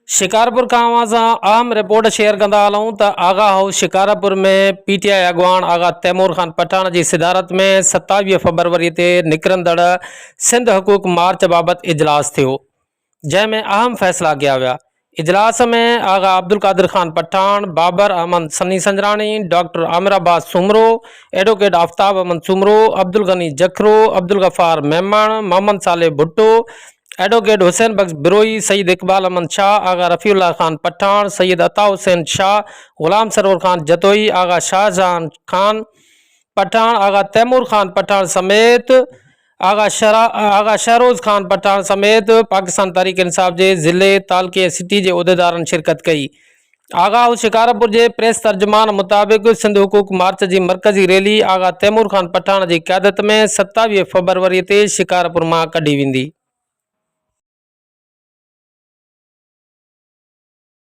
शिकारपुर खां असां अहम रिपोर्ट शेयर कंदा हलूं त आगा हाउस शिकारपुर में पीटीआई अॻवान आगा तैमूर ख़ान पठान की सिदारत में 27 फरवरी ते निकिरंदड़ सिंध हक़ूक़ मार्च बाबति इजलास थियो, जंहिंमें अहम फ़ैसिला कया विया। इजलास में आगा अब्दुल कादिर ख़ान पठान, बाबर अहमद सनी संजरानी, डॉक्टर आमिर अब्बास सुमरो, एडवोकेट आफ्ताब अहमद सुमरो, अब्दुल गनी जखरो, अब्दुल गफ़ार मेमण, मोहम्मद साले भुट्टो, एडवोकेट हुसैन बख्श बिरोई, सईद इकबाल अहमद शाह, आगा रफ़ीउल्लाह ख़ान पठान, सैयद अता हुसैन शाह, गुलाम सरवर ख़ान जतोई, आगा शाहजहां ख़ान पठान, आगा तैमूर ख़ान पठान समेत आगा शहरोज़ ख़ान पठान समेत पाकिस्तान तहरीक इंसाफ के ज़िले तालके सिटी के उहदेदारनि शिरकत कई। आगा हाउस शिकारपुर के प्रेस तर्जुमान मुताबिक सिंध हुकूक मार्च की मरकजी रैली आगा तैमूर ख़ान पठान की क़यादत में 27 फरवरी ते शिकारपुर में कढी वेंदी।